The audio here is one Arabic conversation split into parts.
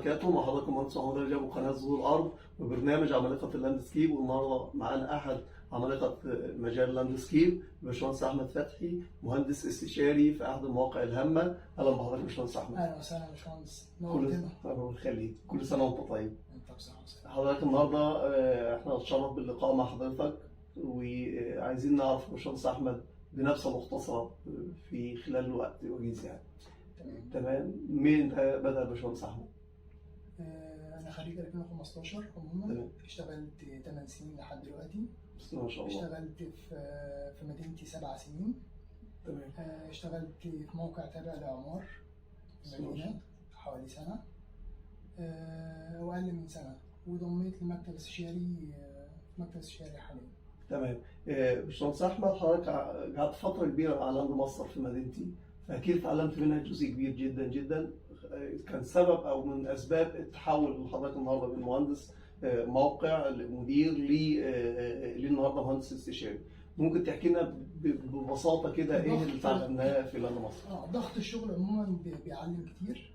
وبركاته. مع حضراتكم مهندس محمود رجب وقناه ظهور الارض وبرنامج عمالقه اللاندسكيب. والنهارده معانا احد عمالقه مجال اللاندسكيب الباشمهندس احمد فتحي، مهندس استشاري في احد المواقع الهامه. اهلا بحضرتك باشمهندس احمد. اهلا وسهلا يا باشمهندس، الله يخليك، كل سنه وانت طيب. انت بصحه وسلامه. حضرتك النهارده احنا نتشرف باللقاء مع حضرتك، وعايزين نعرف باشمهندس احمد بنبذه مختصره في خلال وقت وجيز يعني. تمام. مين بدأ باشمهندس احمد؟ انا خريج 2015 عموما. اشتغلت 8 سنين لحد دلوقتي. ما شاء الله. اشتغلت في مدينتي 7 سنين. تمام. اشتغلت في موقع تابع لعمار المدينة حوالي سنة واقل من سنة، وضميت لمكتب استشاري حاليا. تمام. باشمهندس احمد، حضرتك قعدت فتره كبيره على لاند ماستر في مدينتي، فاكيد اتعلمت منها جزء كبير جدا جدا. كان سبب او من اسباب التحول لحضرتك النهارده من مهندس موقع لمدير للنهارده مهندس استشاري. ممكن تحكي لنا ببساطه كده ايه اللي اتعلمناه في لاند ماستر؟ ضغط الشغل عموما بيعلم كتير.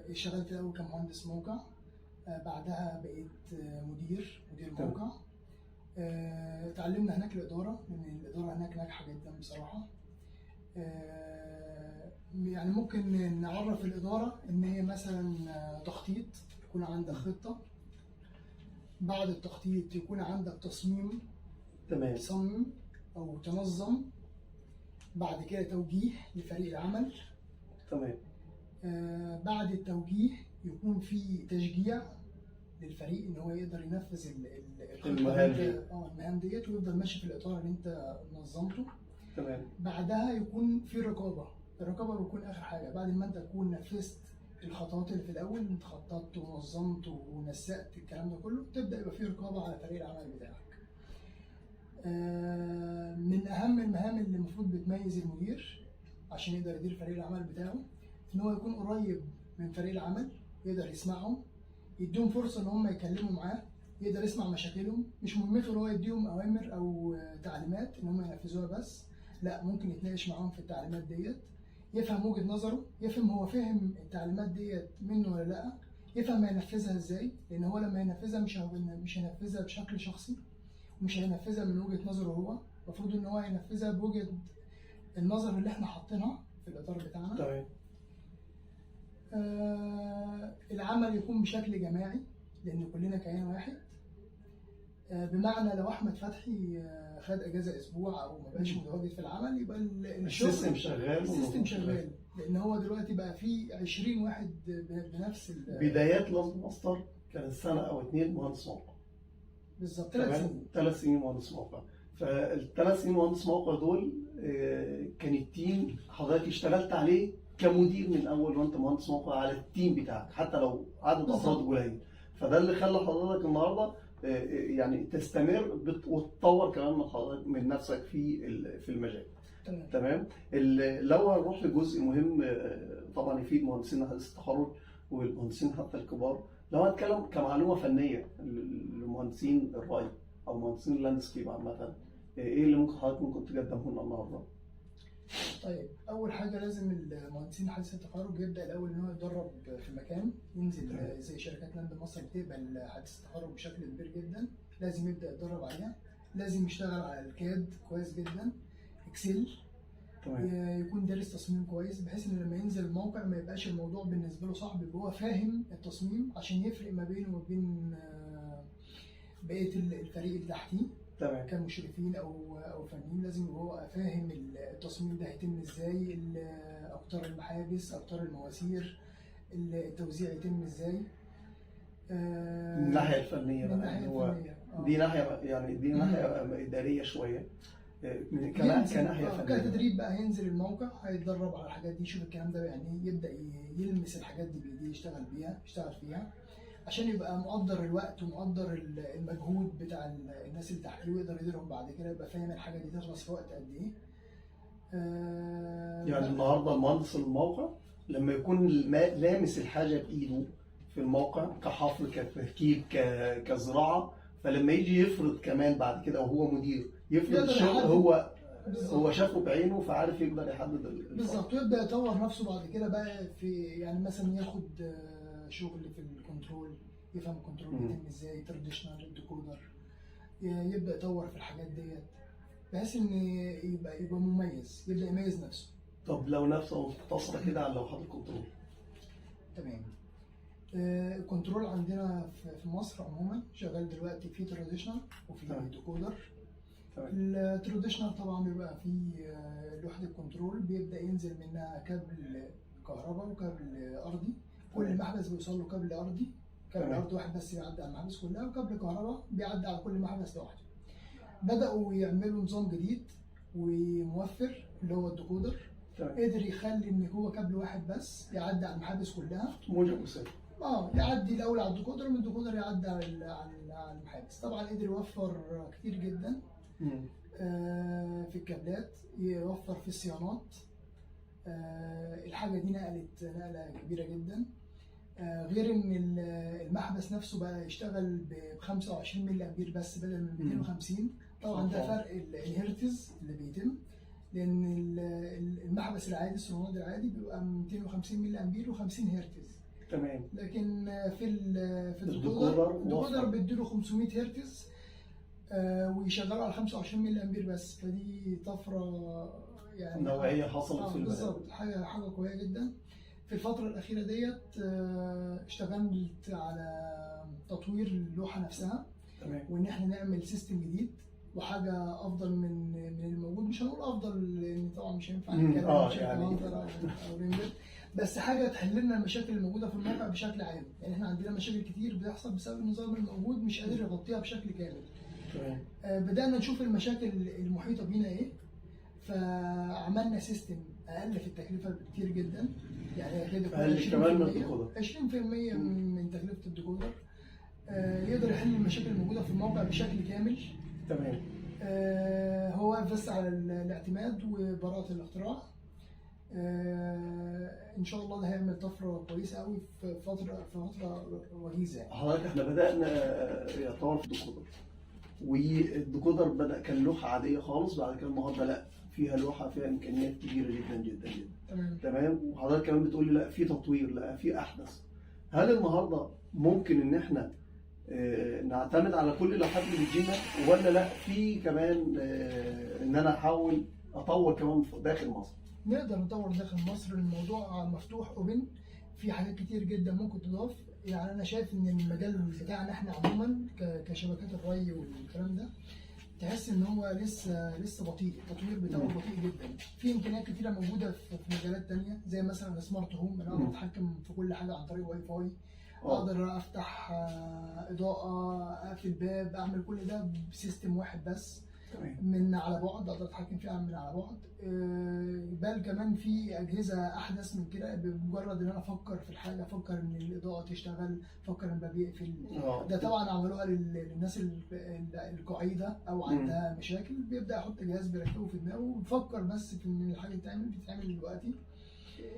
اشتغلت الاول كمهندس موقع، بعدها بقيت مدير موقع. اتعلمنا هناك الاداره، لان الاداره هناك ناجحه جدا بصراحه. يعني ممكن نعرف الاداره ان هي مثلا تخطيط، يكون عندك خطه، بعد التخطيط يكون عندك تصميم، تمام، تصمم او تنظم، بعد كده توجيه لفريق العمل. تمام. بعد التوجيه يكون في تشجيع للفريق ان هو يقدر ينفذ المهام ديت ويفضل ماشي في الاطار اللي انت نظمته. تمام. بعدها يكون في الرقابه بتكون اخر حاجه. بعد ما انت تكون نفذت الخطوات اللي في الاول، انت خططت ونظمت ونسقت الكلام ده كله، تبدا يبقى في رقابه على فريق العمل بتاعك. من اهم المهام اللي المفروض بتميز المدير عشان يقدر يدير فريق العمل بتاعه ان هو يكون قريب من فريق العمل، يقدر يسمعهم، يديهم فرصه ان هم يتكلموا معاه، يقدر يسمع مشاكلهم. مش مهمته ان هو يديهم اوامر او تعليمات ان هم ينفذوها بس، لا، ممكن يتناقش معاهم في التعليمات ديت، يفهم وجهه نظره، يفهم هو فاهم التعليمات ديت منه ولا لا، يفهم هينفذها ازاي، لان هو لما ينفذها مش هينفذها بشكل شخصي، ومش هينفذها من وجهه نظره هو. المفروض ان هو ينفذها بوجهه النظر اللي احنا حاطينها في الاطار بتاعنا. تمام. العمل يكون بشكل جماعي، لان كلنا كيان واحد. بمعنى لو احمد فتحي خد اجازه اسبوع او ما بقاش متواجد في العمل، يبقى السيستم شغال، لان هو دلوقتي بقى في 20 واحد بنفس بدايات لاند ماستر كانت سنه او 2 مهندس موقع. بالظبط 3 سنين. 3 سنين مهندس موقع. فال3 سنين مهندس موقع دول كان التيم حضرتك اشتغلت عليه كمدير من اول وانت مهندس موقع على التيم بتاعك، حتى لو عدد افراد قليل. فده اللي خلى حضرتك النهارده يعني تستمر وتطور كمان من حضرتك من نفسك في المجال. تمام. لو هنروح لجزء مهم طبعا يفيد مهندسين حديث التخرج والمهندسين حتى الكبار، لو هنتكلم كمعلومه فنيه لمهندسين الري او مهندسين اللاندسكيب عامه، ايه اللي ممكن تقدمه لنا النهارده؟ طيب، اول حاجه لازم المهندسين حديث التخرج يبدا الاول ان هو يتدرب في مكان، ينزل زي شركات لاند مصر بتقبل حديث التخرج بشكل كبير جدا، لازم يبدا يتدرب عليها. لازم يشتغل على الكاد كويس جدا، اكسل، يكون دارس تصميم كويس، بحيث ان لما ينزل الموقع ما يبقاش الموضوع بالنسبه له صعب، يبقى هو فاهم التصميم عشان يفرق ما بينه وبين بقيه الفريق اللي تحتيه. تمام. كمشرفين او فنيين، لازم يبقى هو فاهم التصميم ده هيتم ازاي، اقطار المحابس، اقطار المواسير، التوزيع يتم ازاي. من الناحيه الفنيه بقى، يعني هو دي ناحيه اداريه شويه. كناحيه فنيه كتدريب بقى هينزل الموقع، هيتدرب على الحاجات دي، يشوف الكلام ده يعني، يبدا يلمس الحاجات دي بايديه، يشتغل فيها عشان يبقى مقدر الوقت ومقدر المجهود بتاع الناس اللي تحتيه، ويقدر يديرهم بعد كده، يبقى فاهم الحاجه دي تخلص في وقت قد ايه. يعني النهارده المهندس الموقع لما يكون لامس الحاجه بايده في الموقع كحفر، كتركيب، كزراعه، فلما يجي يفرض كمان بعد كده وهو مدير، يفرض الشغل هو هو شافه بعينه فعارف يقدر يحدد بالظبط، ويبدا يطور نفسه بعد كده بقى في يعني مثلا ياخد شغل في الكنترول، يفهم الكنترول بيتم ازاي، تراديشنال ديكودر، يبدا يطور في الحاجات ديت بحيث ان يبقى مميز، يبدا يميز نفسه. طب لو نفسه مقتصره كده على لوحات الكنترول. تمام. الكنترول عندنا في مصر عموما شغال دلوقتي في تراديشنال وفي ديكودر. التراديشنال طبعا بيبقى فيه لوحه الكنترول بيبدا ينزل منها كابل كهرباء وكابل ارضي، كل محبس بيوصل له كابل ارضي، كابل ارضي واحد بس بيعدي على المحابس كلها، وكابل كهرباء بيعدي على كل محبس لوحده. بداوا يعملوا نظام جديد وموفر اللي هو الديكودر، قدر يخلي ان هو كابل واحد بس يعدي على المحابس كلها، موجب وسالب. يعدي الاول على الديكودر، ومن الديكودر يعدي على المحابس. طبعا قدر يوفر كتير جدا في الكابلات، يوفر في الصيانات. الحاجه دي نقله كبيره جدا. غير ان المحبس نفسه بقى يشتغل ب 25 ملي امبير بس بدل من 250. طبعا ده فرق الهرتز اللي بيتم، لان المحبس العادي السولنويد العادي بيبقى 250 ملي امبير و50 هرتز. تمام. لكن في الديكودر بيديله 500 هرتز ويشغلوا على 25 ملي امبير بس. فدي طفره يعني نوعيه حصلت في البلد. بالظبط، حاجه قويه جدا. في الفتره الاخيره ديت اشتغلت على تطوير اللوحه نفسها. تمام. وان احنا نعمل سيستم جديد وحاجه افضل من الموجود. مش هنقول افضل لان طبعا مش هينفع نتكلم او ريندر، بس حاجه تحل لنا المشاكل الموجوده في الموقع بشكل عام. يعني احنا عندنا مشاكل كتير بتحصل بسبب النظام الموجود مش قادر يغطيها بشكل كامل. تمام. بدانا نشوف المشاكل المحيطه بينا ايه، فعملنا سيستم اقل في التكلفه بكتير جدا. يعني كده اقل كمان من الديكودر، 20% من تكلفه الديكودر. يقدر يحل المشاكل الموجوده في الموقع بشكل كامل. تمام. هو واقف بس على الاعتماد وبراءه الاختراع. ان شاء الله ده هيعمل طفره كويسه قوي في فتره وجيزه. يعني حضرتك احنا بدانا يعتبر في الديكودر، والديكودر بدا كان لوحه عاديه خالص، بعد كده النهارده لا فيها لوحه فيها امكانيات كبيره جدا جدا جدا. تمام. وحضرتك كمان بتقول لي لا في تطوير، لا في احدث. هل النهارده ممكن ان احنا نعتمد على كل اللوحات اللي بتجينا، ولا لا في كمان ان انا احاول اطور كمان داخل مصر؟ نقدر نطور داخل مصر، الموضوع مفتوح اوبن، في حاجات كتير جدا ممكن تضاف. يعني انا شايف ان المجال بتاعنا احنا عموما كشبكات الري والكلام ده تحس ان هو لسه بطيء، التطوير بتاعه بطيء جدا. في امكانيات كتيره موجوده في مجالات تانية زي مثلا السمارت هوم، انا اقدر اتحكم في كل حاجه عن طريق واي فاي، اقدر افتح اضاءه، اقفل باب، اعمل كل ده بسيستم واحد بس من على بعد، اقدر اتحكم فيها من على بعد. بل كمان في اجهزه احدث من كده، بمجرد ان انا افكر في الحاجه، افكر ان الاضاءه تشتغل، افكر ان الباب يقفل. ده طبعا عملوها للناس القعيده او عندها مشاكل، بيبدا يحط جهاز بيركبه في دماغه ويفكر بس في ان الحاجه بتتعمل دلوقتي.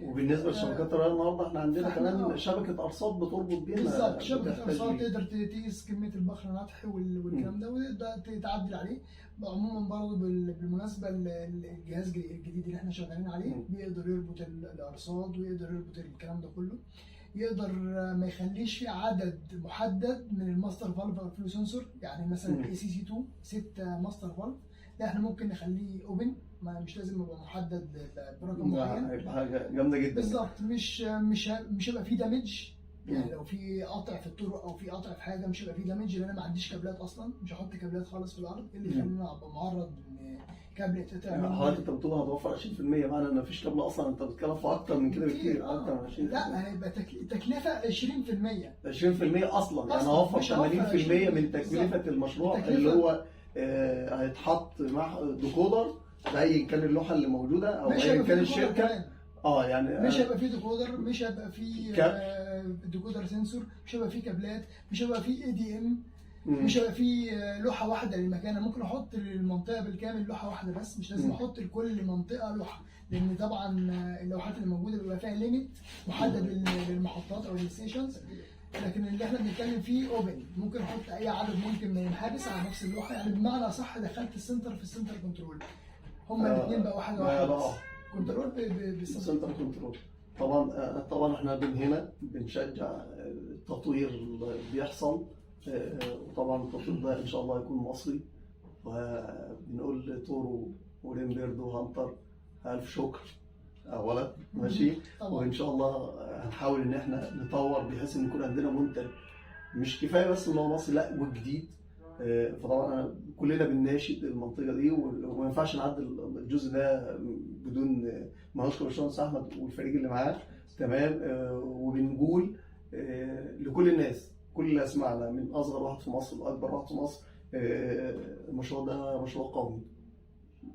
وبالنسبه لشبكات الري النهارده احنا عندنا كمان شبكه ارصاد بتربط بينا. بالظبط، شبكه ارصاد تقدر تقيس كميه البخر نطح والكلام ده وتقدر تعدل عليه. عموما برضه بالمناسبه الجهاز الجديد اللي احنا شغالين عليه بيقدر يربط الارصاد ويقدر يربط الكلام ده كله. يقدر ما يخليش في عدد محدد من الماستر فالف او الفلو سنسور. يعني مثلا الاي سي 2 6 ماستر فالف، لا احنا ممكن نخليه اوبن، مش لازم يبقى محدد برقم معين. هيبقى حاجه جامده جدا. بالظبط، مش هيبقى فيه دامج. يعني لو في قطع في الطرق او في قطع في حاجه مش هيبقى فيه دامج، لان انا ما عنديش كابلات اصلا، مش هحط كابلات خالص في الارض. اللي يخليني ابقى معرض ان كابل يتقطع. حضرتك انت بتقول هتوفر 20%، معنى ان مفيش كابل اصلا، انت بتتكلم في اكتر من كده بكتير. اكتر من 20%. لا، هيبقى تكلفه 20%. 20% اصلا يعني هوفر 80% من تكلفه المشروع اللي هو هيتحط مع ديكودر باي كان اللوحه اللي موجوده او ايا كان الشركه. يعني مش هيبقى فيه ديكودر، مش هيبقى فيه ديكودر سنسور، مش هيبقى فيه كابلات، مش هيبقى فيه اي دي ام، مش هيبقى فيه لوحه واحده للمكان. ممكن احط للمنطقه بالكامل لوحه واحده بس، مش لازم احط لكل منطقه لوحه، لان طبعا اللوحات اللي موجوده بيبقى فيها ليميت محدد للمحطات او الستيشنز. لكن اللي احنا بنتكلم فيه اوبن، ممكن احط اي عدد ممكن من المحابس على نفس اللوحه. يعني بمعنى صح دخلت السنتر في السنتر كنترول، هما الاثنين بقوا حاجه واحده بقى بس. كنترول سنتر كنترول. طبعا احنا من هنا بنشجع التطوير اللي بيحصل، وطبعا التطوير ده ان شاء الله يكون مصري، وبنقول لتورو وريمبيرد وهانتر الف شكر اولا، ماشي. وان شاء الله هنحاول ان احنا نطور بحيث ان يكون عندنا منتج مش كفايه بس ان هو مصري، لا وجديد. فطبعا كلنا بنناشد المنطقه دي، وما ينفعش نعدي الجزء ده بدون ما نشكر الباشمهندس احمد والفريق اللي معاه، تمام. وبنقول لكل الناس، كل اللي اسمعنا من اصغر واحد في مصر لاكبر واحد في مصر، المشروع ده مشروع قومي،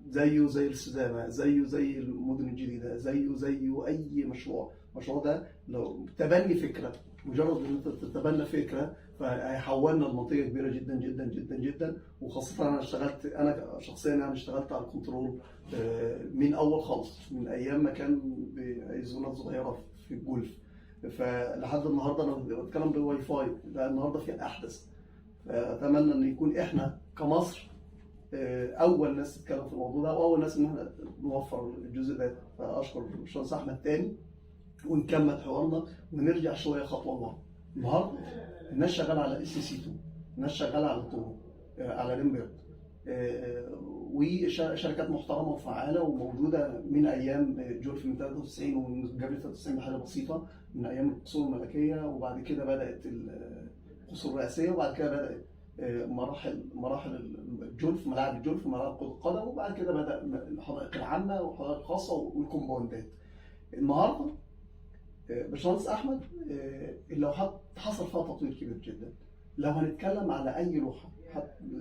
زيه زي الاستدامه، زيه زي المدن الجديده، زيه زيه اي مشروع. المشروع ده لو تبني فكره، مجرد ان انت تتبنى فكره فهيحولنا لمنطقه كبيره جدا جدا جدا جدا. وخاصه انا شخصيا يعني اشتغلت على الكنترول من اول خالص، من ايام ما كان بايزونات صغيره في الجولف، فلحد النهارده انا بتكلم بالواي فاي، لا النهارده في الاحدث. فاتمنى ان يكون احنا كمصر اول ناس تتكلم في الموضوع ده، واول ناس ان احنا نوفر الجزء ده. فاشكر الباشمهندس احمد تاني، ونكمل حوارنا ونرجع شويه خطوه لورا. النهارده الناس شغاله على SCC 2، الناس شغاله على طورو، على ريمبيرد، وشركات محترمه وفعاله وموجوده من ايام جولف من 93 ومن قبل 93 بحاجه بسيطه، من ايام القصور الملكيه، وبعد كده بدات القصور الرئاسيه، وبعد كده بدات مراحل الجولف، ملاعب الجولف، ملاعب كرة القدم، وبعد كده بدأ الحدائق العامة والحدائق الخاصة والكومباوندات. النهارده باشمهندس أحمد اللوحات حصل فيها تطوير كبير جدا. لو هنتكلم على أي لوحة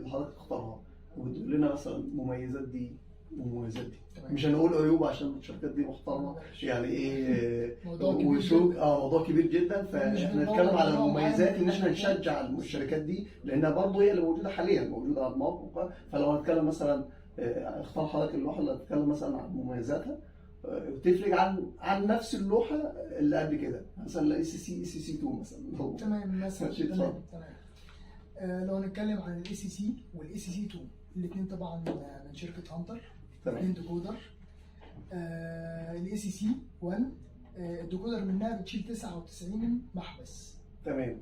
حضرتك تختارها وتقول لنا مثلا مميزات دي ومميزات دي، مش هنقول عيوب عشان الشركات دي محترمه يعني ايه وسوق موضوع كبير جدا، فاحنا نتكلم على المميزات ان احنا نشجع الشركات دي لانها برضه هي اللي موجوده حاليا، موجوده على الموقع. فلو هنتكلم مثلا اختار حضرتك اللوحه اللي هتتكلم مثلا عن مميزاتها تفرق عن نفس اللوحه اللي قبل كده، مثلا SCC 2 مثلا. تمام مثلا. تمام. لو هنتكلم عن SCC والSCC 2 الاثنين طبعا من شركه هانتر، اثنين ديكودر. SCC 1 الديكودر منها بتشيل 99 محبس. تمام.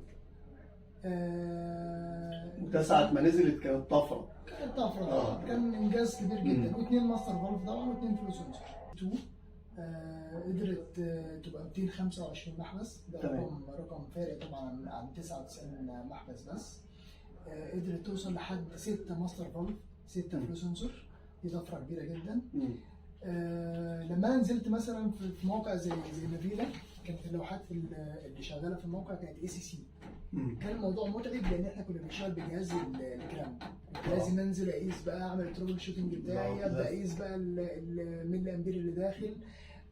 وساعة ما نزلت كانت طفره. كانت طفره كان انجاز كبير جدا. واثنين ماستر فالف طبعا، واثنين فلو سنسور. 2 قدرت تبقى 225 محبس، ده رقم فارق طبعا عن 99 محبس بس. قدرت توصل لحد 6 ماستر فالف، 6 فلو سنسور، دي طفره كبيره جدا. لما انا نزلت مثلا في موقع زي نافيلا، كانت اللوحات اللي شغاله في الموقع كانت SCC. كان الموضوع متعب لان احنا كنا بنشتغل بجهاز الجرام، لازم انزل اقيس بقى، اعمل الترابل شوتنج بتاعي، ابدا اقيس بقى الملي امبير اللي داخل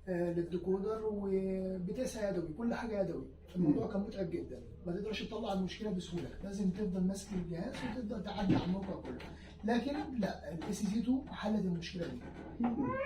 للديكودر، وبتقيسها يدوي، كل حاجه يدوي. الموضوع كان متعب جدا، ما تقدرش تطلع المشكله بسهوله، لازم تفضل ماسك الجهاز وتبدا تعدي على الموقع كله. لكن لا، SCC 2 حلت المشكله دي،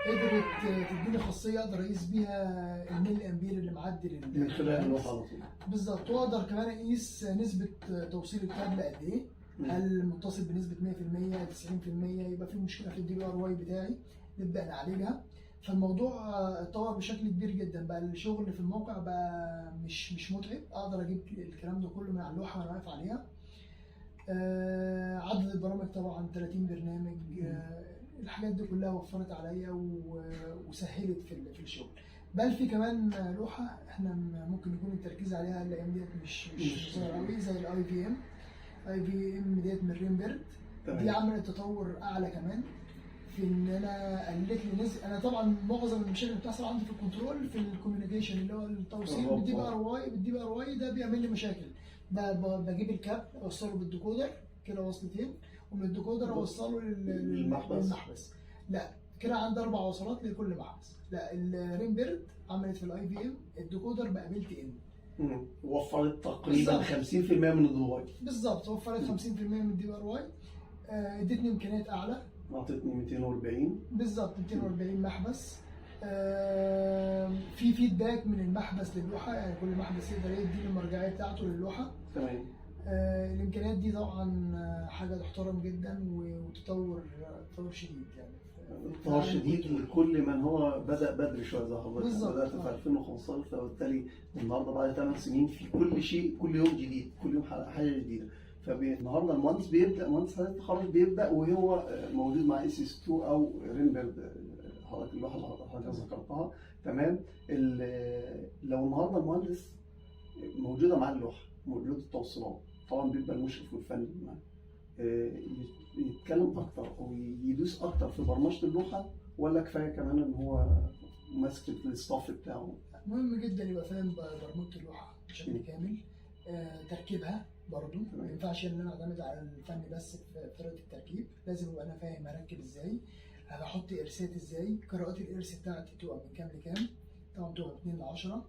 قدرت تديني خاصيه اقدر اقيس بيها الملي امبير اللي معدي من خلال اللوحه على طول بالظبط، واقدر كمان اقيس نسبه توصيل الكابل قد ايه، هل متصل بنسبه 100% 90%، يبقى في مشكله في الDVRY بتاعي نبدا نعالجها. فالموضوع اتطور بشكل كبير جدا، بقى الشغل في الموقع بقى مش متعب، اقدر اجيب الكلام ده كله من على اللوحه وانا واقف عليها. عدد البرامج طبعا 30 برنامج، الحاجات دي كلها وفرت عليا وسهلت في الشغل. بل في كمان لوحه احنا ممكن يكون التركيز عليها الايام ديت مش ظاهر قوي، زي IVM ديت من ريمبيرد. دي عملت تطور اعلى كمان في ان انا قلت لي انا طبعا معظم المشاكل اللي بتحصل عندي في الكنترول في الكوميونيكيشن اللي هو التوصيل بالDVRY ده بيعمل لي مشاكل. بجيب الكاب اوصله بالديكودر كده وصلتين، ومن الديكودر اوصله للمحبس. لا كده عندي 4 وصلات لكل محبس. لا الريمبيرد عملت في الIVM الديكودر بقى بيلت ان، وفرت تقريبا 50% من الديفاي. بالظبط، وفرت 50% من الDVRY، ادتني امكانيات اعلى، اعطتني 240 بالظبط 240 محبس. في فيدباك من المحبس للوحه، يعني كل محبس يقدر يدي المرجعيه بتاعته للوحه. تمام. الامكانيات الامكانيات دي طبعا حاجه تحترم جدا وتطور شديد يعني. تطور شديد لكل من هو بدأ بدري شويه زي حضرتك. بالظبط. بدأت في 2015، فبالتالي النهارده بعد 8 سنين في كل شيء، كل يوم جديد، كل يوم حاجه جديده. فالنهارده المهندس بيبدا، مهندس حضرتك التخرج بيبدا وهو موجود مع اس اس 2 او رينبرد، حضرتك اللوحه اللي حضرتك ذكرتها. تمام. لو النهارده المهندس موجوده معاه اللوحه، موجود التوصيلات، طبعا بيبقى المشرف والفني معاه يتكلم اكتر او يدوس اكتر في برمجه اللوحه، ولا كفايه كمان ان هو ماسك الستاف بتاعه؟ مهم جدا يبقى فاهم برمجه اللوحه بشكل كامل، تركيبها برضو. ما ينفعش ان انا اعتمد على الفن بس في طريقه التركيب، لازم ابقى انا فاهم هركب ازاي، هحط ارسات ازاي، قراءات الارس بتاعتي تبقى من كام لكام، طبعا تبقى 2 ل 10.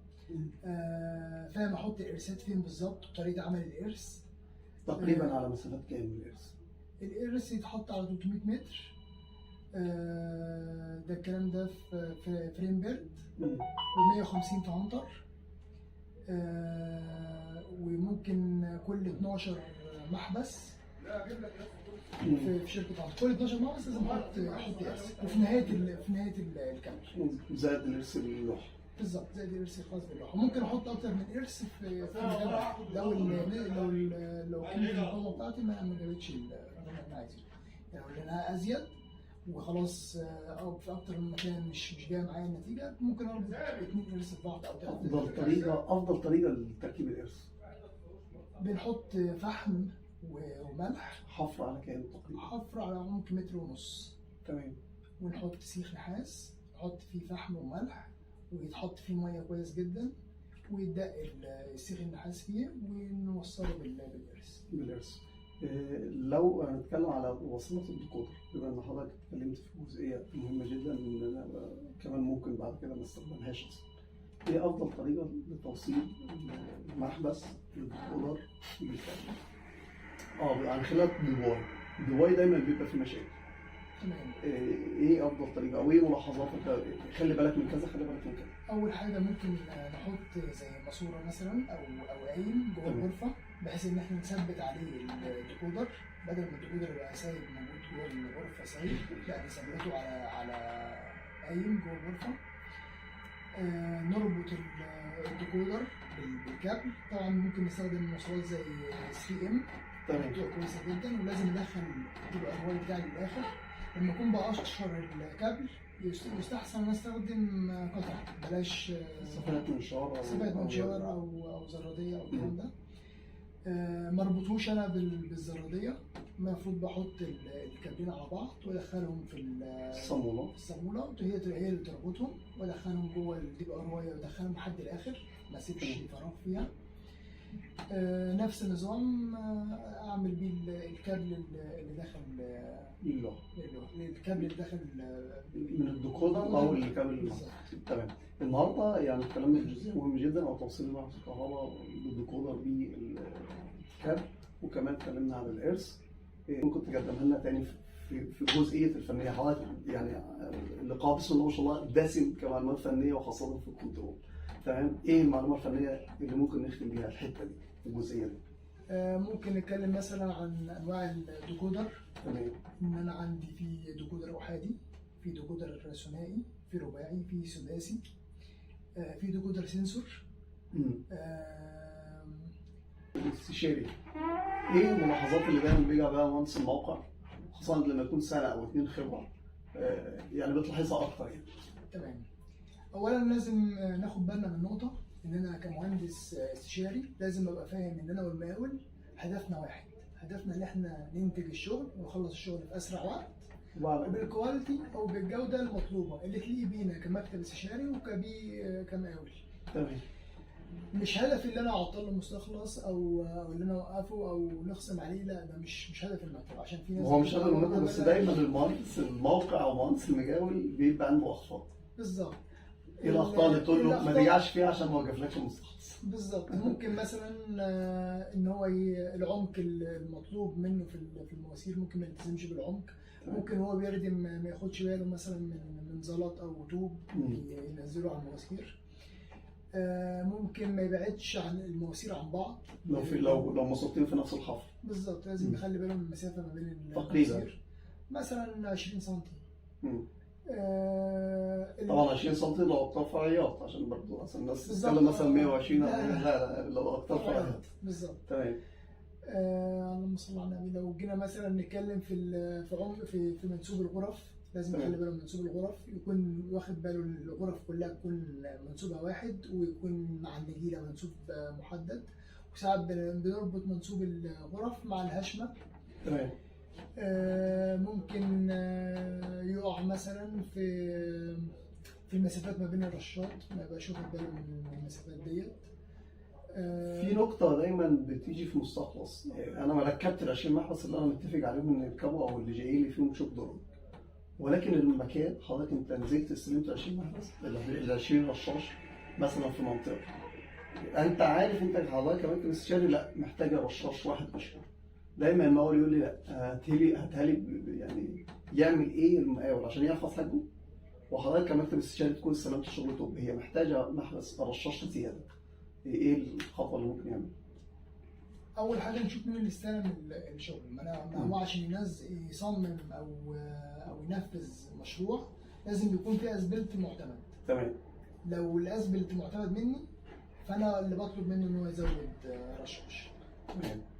فاهم احط الارسات فين بالظبط، طريقه عمل الارس. تقريبا على مسافات كام الارس؟ الارس يتحط على 300 متر. ده الكلام ده في فريم بيرد، و150 في هانتر. وممكن كل 12 محبس في شركه هانتر، كل 12 محبس لازم احط ارس، وفي نهايه الكاميرا زائد الارس اللوحه. بالظبط، زي الارس الخاص باللوحه. ممكن احط اكتر من ارس في المتابعه لو كميه المقاومه بتاعتي ما جابتش الرقم اللي انا عايزه. يعني لو لقيناها ازيد وخلاص، او في اكتر من مكان مش جايه معايا النتيجه، ممكن اربط 2 ارس في بعض او 3. افضل طريقه لتركيب الارس؟ بنحط فحم وملح. حفر على كام تقريبا؟ حفر على عمق 1.5 متر. تمام. ونحط سيخ نحاس، نحط فيه فحم وملح، ويتحط فيه ميه كويس جدا، ويدق السيخ النحاس فيه، ونوصله بالارس. لو هنتكلم على وصلات الديكودر، بما ان حضرتك اتكلمت في جزئيه مهمه جدا ان انا كمان ممكن بعد كده ما استخدمهاش اصلا، ايه افضل طريقه لتوصيل المحبس للديكودر بالكامل؟ عن خلال الديواي دايما بيبقى في مشاكل. تمام. ايه افضل طريقه او ايه ملاحظاتك؟ خلي بالك من كذا، خلي بالك من كذا. اول حاجه ممكن نحط زي ماسوره مثلا او قايم جوه الغرفه، بحيث ان احنا نثبت عليه الديكودر، بدل ما الديكودر يبقى سايب موجود جوه الغرفه سايب، لا نثبته على قايم جوه الغرفه. نربط الديكودر بالكابل. طبعا ممكن نستخدم مواصلات زي 3M، تمام، بتبقى كويسه جدا. ولازم ندخل الارواي بتاعي للاخر. لما اكون بقشر الكابل يستحسن نستخدم قطع، بلاش صفات منشار او زراديه او الكلام ده. مربوطوش انا بالزراديه. المفروض بحط الكابلين على بعض وادخلهم في الصاموله، هي اللي تربطهم، وادخلهم جوه تبقى روايه، وادخلهم لحد الاخر، ما اسيبش فراغ فيها. نفس النظام اعمل بيه الكابل اللي داخل الكابل اللي داخل من الديكودر او الكابل. تمام. النهارده يعني اتكلمنا في جزئيه مهم جدا، او توصيل محبس الكهرباء بالديكودر بالكابل، وكمان اتكلمنا على الارس. ممكن تقدمها لنا تاني في جزئيه الفنيه؟ حضرتك يعني اللقاء بسم الله ما شاء الله دسم كمعلومات فنيه، وخاصه في الكنترول. تمام. ايه المعلومات الفنيه اللي ممكن نختم بيها الحته دي، الجزئيه دي؟ ممكن نتكلم مثلا عن انواع الديكودر. تمام. ان انا عندي في ديكودر احادي، في ديكودر ثنائي، في رباعي، في سداسي، في ديكودر سنسور. الاستشاري، ايه الملاحظات اللي دايما بيجي بقى مهندس الموقع، خاصه لما يكون سنه او 2 خبره، يعني بتلاحظها اكتر يعني؟ تمام. اولا لازم ناخد بالنا من نقطه، ان انا كمهندس استشاري لازم ابقى فاهم ان انا والمقاول هدفنا واحد. هدفنا ان احنا ننتج الشغل ونخلص الشغل في اسرع وقت، وبالكواليتي او بالجوده المطلوبه اللي تليق بينا كمكتب استشاري كمقاول. تمام. مش هدفي ان انا اعطل المستخلص او ان انا اوقفه او نخصم عليه، لا ده مش هدف المكتب. عشان في ناس هو مش هدف المكتب، بس دايما المهندس الموقع او مهندس المجاول بيبقى عنده اخطاء. بالظبط. ايه الاخطاء اللي تقول له ما ترجعش فيها عشان ما وقفلكش المستخلص؟ بالظبط. ممكن مثلا ان هو العمق المطلوب منه في المواسير ممكن ما يلتزمش بالعمق. ممكن هو بيردم ما ياخدش باله مثلا من زلط او طوب ينزله على المواسير. ممكن ما يبعدش عن المواسير عن بعض. لو ماسورتين في نفس الحفر. بالظبط، لازم نخلي بالهم من المسافه ما بين تقريبا المواسير، مثلا 20 سم. مم. طبعا 20 سم لو اكتر فرعيات، عشان برضه مثلا الناس تتكلم مثلا 120. لا لو اكتر فرعيات. بالظبط. تمام. اللهم صل على النبي. لو جينا مثلا نتكلم في عمق في منسوب الغرف، لازم نخلي باله من منسوب الغرف، يكون واخد باله ان الغرف كلها تكون منسوبها واحد، ويكون مع النجيله منسوب محدد. وساعات بنربط منسوب الغرف مع الهشمه. تمام. ممكن يقع مثلا في المسافات ما بين الرشات، ما يبقاش واخد باله من المسافات ديت. في نقطة دايما بتيجي في مستخلص، أنا ما ركبت ال 20 محبس اللي أنا متفق عليهم إن يركبوا أو اللي جاي لي فيهم شوك درج، ولكن المكان حضرتك أنت نزلت استلمت 20 محبس، ال 20 رشاش مثلا في منطقة، أنت عارف أنت حضرتك كمان كاستشاري لا محتاجة رشاش واحد مشهور. دايما المقاول يقول لي لا هاتها لي يعني يعمل إيه المقاول عشان يحفظ حجمه، وحضرتك كمكتب استشاري تكون استلمت الشغل. طب هي محتاجة محبس رشاش زيادة، ايه الخطوه اللي ممكن يعملها؟ اول حاجه نشوف مين اللي استلم الشغل. ما هو عشان يصمم او ينفذ مشروع لازم يكون في اسبلت معتمد. تمام. لو الاسبلت معتمد مني، فانا اللي بطلب منه ان هو يزود رشاش.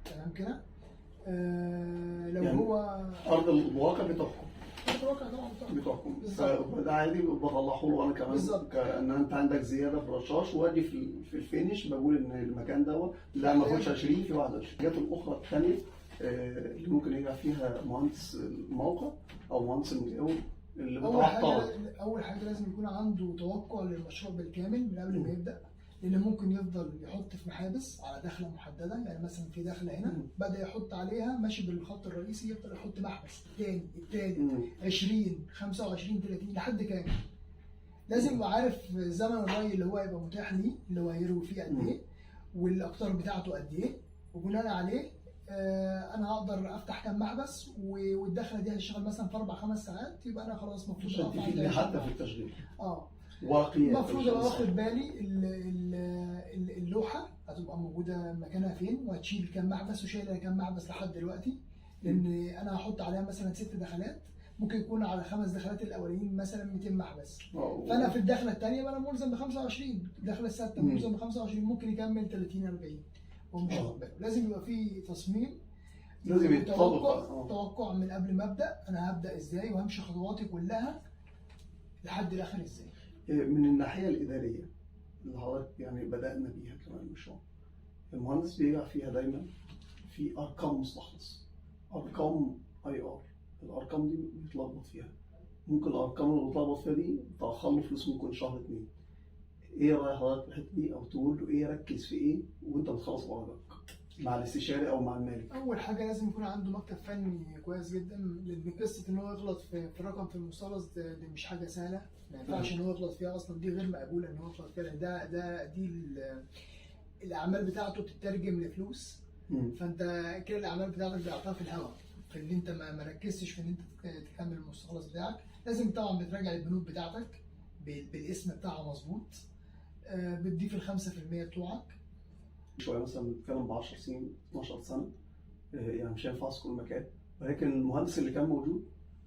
تمام كده. لو يعني هو ارض الواقع بتحكم. الواقع طبعا بتحكم. فده عادي بطلعه له انا كمان بالظبط. كان انت عندك زياده في الرشاش، واجي في الفينش بقول ان المكان دوت لا ما فيهوش 20 في 21. الحاجات الاخرى الثانيه اللي ممكن يبقى فيها مهندس الموقع او مهندس المقاول اللي بتعطل. اول حاجه لازم يكون عنده توقع للمشروع بالكامل من قبل ما يبدا، لان ممكن يفضل يحط في محابس على دخله محدده. يعني مثلا في دخله هنا بدا يحط عليها ماشي بالخط الرئيسي، يفضل يحط محبس الثاني الثالث 20 25 30 لحد كام. لازم يبقى عارف زمن الري اللي هو يبقى متاح ليه، اللي هو هيروي فيه قد ايه والاقطار بتاعته قد ايه، وبناء عليه انا هقدر افتح كام محبس، والدخله دي هتشتغل مثلا في 4-5 ساعات، يبقى انا خلاص المفروض اقف حتى في التشغيل. واقعية. المفروض ابقى واخد بالي اللوحه هتبقى موجوده مكانها فين، وهتشيل كام محبس وشايله كام محبس لحد دلوقتي، لان انا هحط عليها مثلا 6 دخلات، ممكن يكون على 5 دخلات الاولين مثلا 200 محبس. فانا في الدخله الثانيه انا ملزم ب 25، الدخله السادسه ملزم ب 25، ممكن يكمل 30 40 ومش واخد باله. لازم يبقى في تصميم، لازم توقع من قبل ما ابدا انا هبدا ازاي وهمشي خطواتي كلها لحد الاخر ازاي. من الناحيه الاداريه اللي حضرتك يعني بدانا بيها كمان المشروع، المهندس بيقع فيها دايما في ارقام مستخلص، ارقام اي ار، الارقام دي بيتلخبط فيها. ممكن الارقام اللي بيتلخبط فيها دي تاخر له فلوس ممكن شهر 2. ايه راي حضرتك في الحته دي، او تقول له ايه ركز في ايه وانت بتخلص ورقك مع الاستشاري او مع المالك؟ اول حاجه لازم يكون عنده مكتب فني كويس جدا، لان قصه ان هو يغلط في رقم في المستخلص دي مش حاجه سهله، ما ينفعش ان هو يغلط فيها اصلا، دي غير مقبوله ان هو يغلط فيها. دي الاعمال بتاعته بتترجم لفلوس. فانت كده الاعمال بتاعتك ضيعتها في الهواء، في ان انت ما ركزتش في ان انت تكمل المستخلص بتاعك. لازم طبعا بتراجع البنود بتاعتك بالاسم بتاعها مظبوط، بتضيف ال 5% بتوعك. شويه مثلا بنتكلم ب 10 سنين 12 سنه، يعني مش هينفع اذكر المكان، ولكن المهندس اللي كان موجود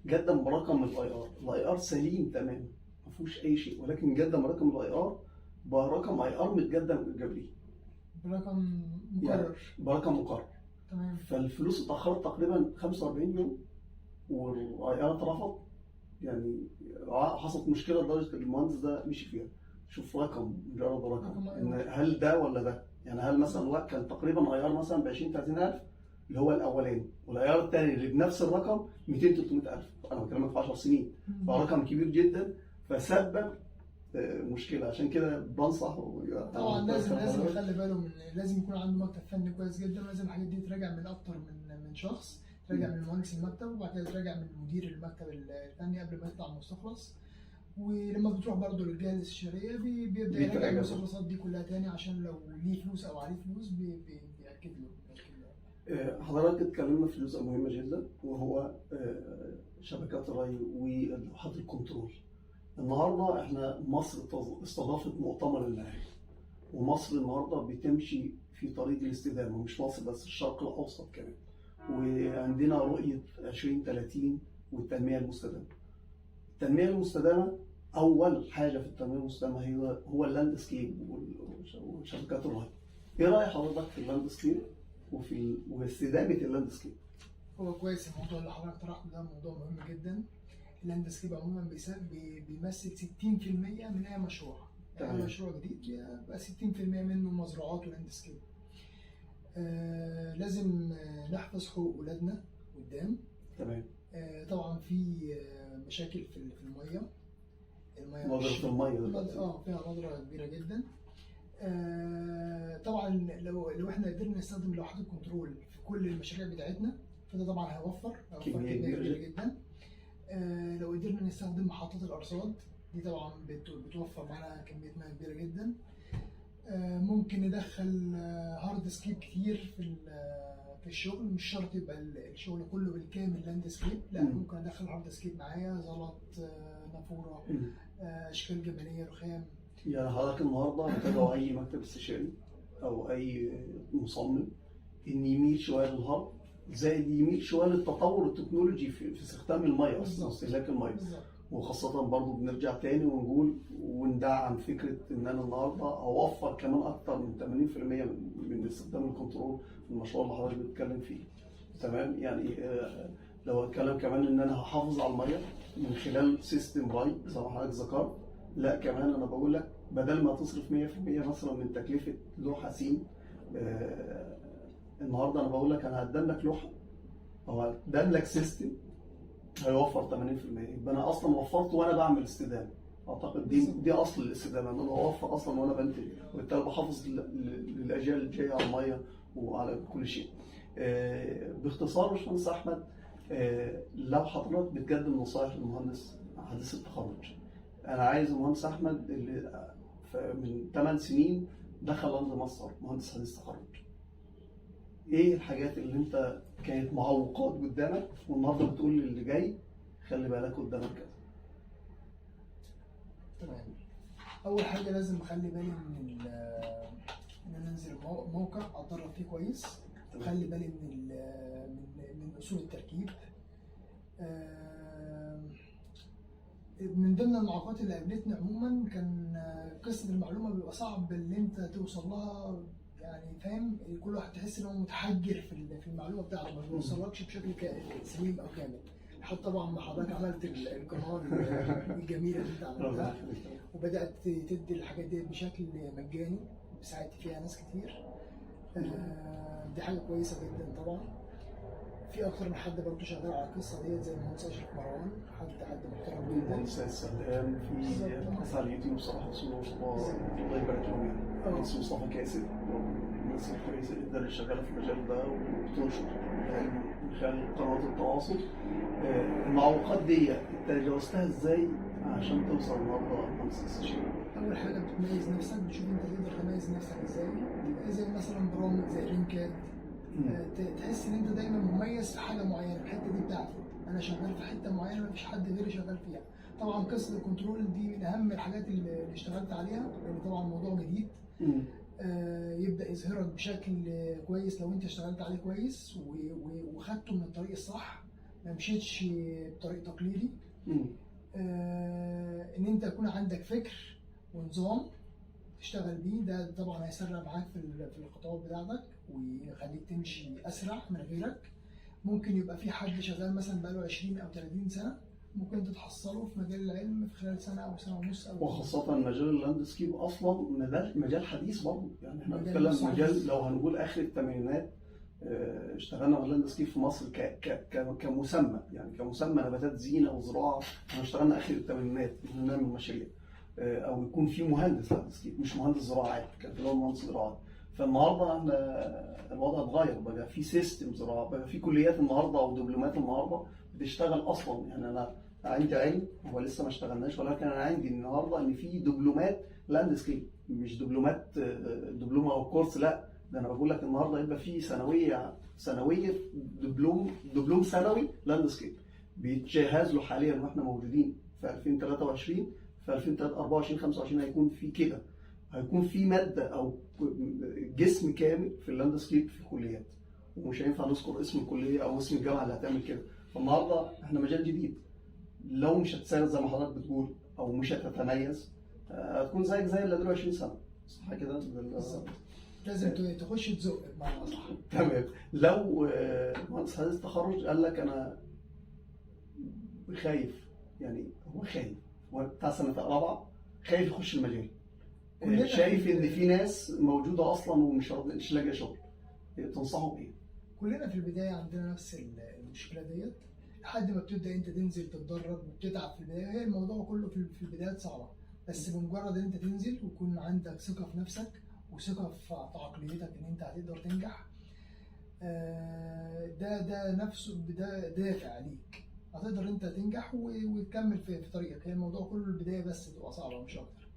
قدم برقم الاي ار سليم تمام ما فيهوش اي شيء، ولكن قدم رقم الاي ار برقم اي ار متقدم قبليه برقم مكرر، يعني برقم مكرر. تمام. فالفلوس اتاخرت تقريبا 45 يوم والاي ار اترفض، يعني حصلت مشكله لدرجه المهندس ده مشي فيها. شوف رقم، مجرد رقم، ان هل ده ولا ده؟ يعني هل مثلا الوقت كان تقريبا اي ار مثلا ب 20 30000 اللي هو الاولاني، والاي ار الثاني اللي بنفس الرقم 200 300000. انا بكلمك في 10 سنين، فرقم كبير جدا فسبب مشكله. عشان كده بنصح طبعا لازم يخلي باله من، لازم يكون عنده مكتب فني كويس جدا، ولازم الحاجات دي تراجع من اكتر من شخص، تراجع من مهندس المكتب، وبعد كده تراجع من مدير المكتب الفني قبل ما يطلع المستخلص. ولما بتروح برضه للجهه الاستشاريه بيبدا يراجع المستخلصات دي كلها تاني، عشان لو ليه فلوس او عليه فلوس بيأكد له. حضرتك اتكلمنا في جزء مهم جدا، وهو شبكات الري ولوحات الكنترول. النهارده احنا مصر استضافت مؤتمر الملاهي. ومصر النهارده بتمشي في طريق الاستدامه، مش مصر بس، الشرق الاوسط كمان. وعندنا رؤيه 2030 والتنميه المستدامه. التنميه المستدامه اول حاجه في التنميه المستدامه هو اللاندسكيب وشبكات الري. ايه راي حضرتك في اللاندسكيب واستدامه اللاندسكيب؟ هو كويس الموضوع اللي حضرتك طرحته ده موضوع مهم جدا. اللاندسكيب عموما بيمثل 60% من اي مشروع. تمام. اي مشروع جديد يبقى 60% منه مزروعات ولاندسكيب. لازم نحفظ حقوق اولادنا قدام. تمام. طبعا في مشاكل في الميه. نظرة الميه دلوقتي. فيها نظره كبيره جدا. طبعا لو احنا قدرنا نستخدم لوحات الكنترول في كل المشاريع بتاعتنا، فده طبعا هيوفر كميه كبيره جدا. لو قدرنا نستخدم محطات الارصاد دي طبعا بتوفر معانا كميه ميه كبيره جدا. ممكن ندخل هارد سكيب كتير في الشغل، مش شرط يبقى الشغل كله بالكامل لاندسكيب، لا ممكن ادخل هارد سكيب معايا، زلط، نافوره، اشكال جبليه، رخام. يعني حضرتك النهارده بتدعو اي مكتب استشاري او اي مصمم ان يميل شويه للهارد، زائد يميل شويه للتطور التكنولوجي في استخدام الميه اصلا، استهلاك الميه. وخاصة برضو بنرجع تاني ونقول وندعم فكرة إن أنا النهاردة أوفر كمان أكتر من 80% من استخدام الكنترول في المشروع اللي حضرتك بتتكلم فيه. تمام؟ يعني لو أتكلم كمان إن أنا هحافظ على المية من خلال سيستم راي زي ما حضرتك ذكرت، لا كمان أنا بقول لك بدل ما تصرف 100% مثلا من تكلفة لوحة سين، النهاردة أنا بقول لك أنا هقدم لك لوحة أو هقدم لك سيستم هيوفر 80%. يبقى انا اصلا وفرت وانا بعمل استدامه. اعتقد دي اصل الاستدامه، ان انا اوفر اصلا وانا بنتج، وبالتالي بحافظ للاجيال الجايه على الميه وعلى كل شيء. باختصار يا باشمهندس احمد، لو حضرتك بتقدم نصائح للمهندس حديث التخرج، انا عايز المهندس احمد اللي من 8 سنين دخل ارض مصر مهندس حديث تخرج، ايه الحاجات اللي انت كانت معوقات قدامك والنهارده بتقول للي جاي خلي بالك قدامك كذا؟ تمام. اول حاجه لازم اخلي بالي ان انا انزل موقع اتدرب فيه كويس. اخلي بالي من اصول التركيب. من ضمن المعوقات اللي قابلتني عموما كان قصه المعلومه بيبقى صعب اللي انت توصل لها، يعني فاهم، كل واحد تحس ان هو متحجر في المعلومه بتاعته، ما بيوصلكش بشكل سليم او كامل. لحد طبعا ما حضرتك عملت القناه الجميله اللي انت عملتها وبدات تدي الحاجات دي بشكل مجاني، ساعدت فيها ناس كتير. دي حاجه كويسه جدا. طبعا في اكتر من حد برضه شغال على القصه ديت زي المهندس اشرف مروان، حد محترم جدا. المهندس السلام في بحث على اليوتيوب بصراحه، الله يبارك لهم يعني. المهندس مصطفى كاسب، الناس الكويسه جدا اللي شغاله في المجال ده وبتنشر من خلال قنوات التواصل. المعوقات دي تجاوزتها ازاي عشان توصل النهارده لمهندس استشاري؟ اول حاجه بتميز نفسك، بتشوف انت تقدر تميز نفسك ازاي. زي مثلا برامج زي لينكات، تحس ان انت دايما مميز في حاجه معينه، الحته دي بتاعتي، انا شغال في حته معينه مفيش حد غيري شغال فيها. طبعا قصه الكنترول دي من اهم الحاجات اللي اشتغلت عليها، لان طبعا موضوع جديد. يبدا يظهرك بشكل كويس لو انت اشتغلت عليه كويس وخدته من الطريق الصح، ما مشيتش بطريق تقليدي. ان انت يكون عندك فكر ونظام تشتغل بيه، ده طبعا هيسرع معاك في الخطوات بتاعتك ويخليك تمشي اسرع من غيرك. ممكن يبقى في حد شغال مثلا بقاله 20 او 30 سنه، ممكن تتحصله في مجال العلم في خلال سنه او سنه ونص وخاصه مجال اللاندسكيب اصلا مجال حديث برضه، يعني احنا بنتكلم مجال لو هنقول اخر الثمانينات اشتغلنا على اللاندسكيب في مصر كمسمى، يعني كمسمى نباتات زينه وزراعه. احنا اشتغلنا اخر الثمانينات بنعمل مشاريع او يكون في مهندس لاندسكيب مش مهندس زراعات، كان في مهندس زراعات. فالنهارده احنا الوضع اتغير، بقى في سيستم زراعه، بقى في كليات النهارده او دبلومات النهارده بتشتغل اصلا. يعني انا عندي علم، هو لسه ما اشتغلناش، ولكن انا عندي النهارده ان في دبلومات لاندسكيب، مش دبلومات دبلومه او كورس، لا ده انا بقول لك النهارده يبقى في ثانويه دبلوم ثانوي لاندسكيب بيتجهز له حاليا، واحنا موجودين في 2023 في 2024 25 هيكون في كده. هيكون في ماده او جسم كامل في اللاندسكيب في الكليات، ومش هينفع نذكر اسم الكليه او اسم الجامعه اللي هتعمل كده. فالنهارده احنا مجال جديد، لو مش هتساعد زي ما حضرتك بتقول او مش هتتميز هتكون زيك زي اللي دول 20 سنه، صح كده؟ بالظبط. لازم تخش تزق بمعنى اصح. تمام. لو مهندس حديث التخرج قال لك انا خايف، يعني هو خايف، هو بتاع سنه رابعه خايف يخش المجال، شايف ان في ناس موجوده اصلا ومش لاقيه شغل، تنصحه بايه؟ كلنا في البدايه عندنا نفس المشكله ديت، لحد ما بتبدا انت تنزل تتدرب وبتتعب في البدايه. هي الموضوع كله في البدايات صعبه، بس بمجرد ان انت تنزل ويكون عندك ثقه في نفسك وثقه في عقليتك ان انت هتقدر تنجح، ده نفسه ده دافع ليك، هتقدر انت تنجح وتكمل في طريقك. هي الموضوع كله البدايه بس بتبقى صعبه مش اكتر.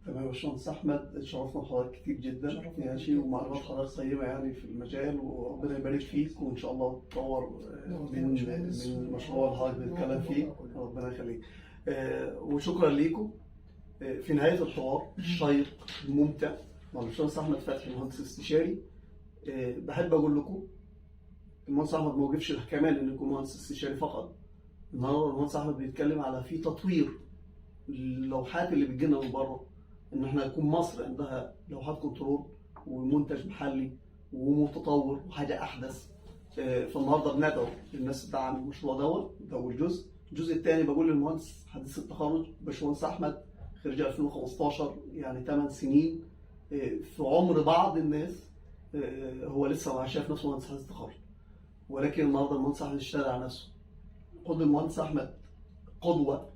تمام يا باشمهندس احمد، اتشرفنا بحضرتك كتير جدا ماشي، ومعلومات حضرتك طيبه يعني في المجال، وربنا يبارك فيك، وان شاء الله تطور من المشروع اللي حضرتك بتتكلم فيه، ربنا يخليك. وشكرا ليكم. في نهايه الحوار الشيق الممتع مع الباشمهندس احمد فتحي مهندس استشاري، بحب اقول لكم المهندس احمد ما وقفش كمان انه يكون مهندس استشاري فقط. النهارده المهندس احمد بيتكلم على في تطوير اللوحات اللي بتجينا من بره، ان احنا يكون مصر عندها لوحات كنترول ومنتج محلي ومتطور وحاجه احدث. فالنهارده بندعو الناس تدعم المشروع ده اول جزء. الجزء الثاني بقول للمهندس حديث التخرج باشمهندس احمد خريج 2015، يعني 8 سنين في عمر بعض الناس هو لسه ما شايف نفسه مهندس حديث التخرج، ولكن النهارده المهندس احمد اشتغل على نفسه. خد المهندس احمد قدوه،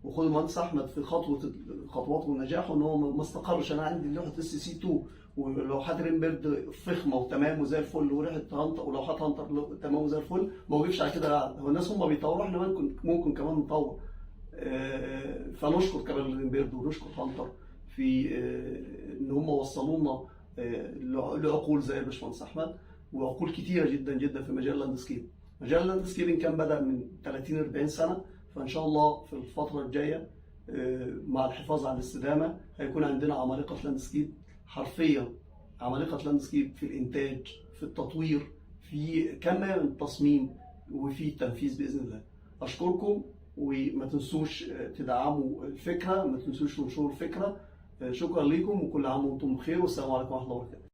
وخد المهندس احمد في خطواته ونجاحه، ان هو ما استقرش. انا عندي لوحه اس سي 2 ولوحات ريمبرد فخمه وتمام وزي الفل، وريحه هانتر ولوحات هانتر تمام وزي الفل، ما وقفش على كده. هو الناس هم بيطوروا، احنا ممكن كمان نطور. فنشكر كمان ريمبرد ونشكر هانتر في ان هم وصلوا لنا لعقول زي الباشمهندس احمد، وعقول كتيره جدا جدا في مجال اللاندسكيب. مجال اللاندسكيبنج كان بدا من 30 40 سنه، فان شاء الله في الفتره الجايه مع الحفاظ على الاستدامه هيكون عندنا عمالقه لاندسكيب، حرفيا عمالقه لاندسكيب في الانتاج، في التطوير، في كمان التصميم وفي التنفيذ باذن الله. اشكركم، وما تنسوش تدعموا الفكره، ما تنسوش تنشروا الفكره. شكرا لكم، وكل عام وانتم بخير، والسلام عليكم ورحمه الله وبركاته.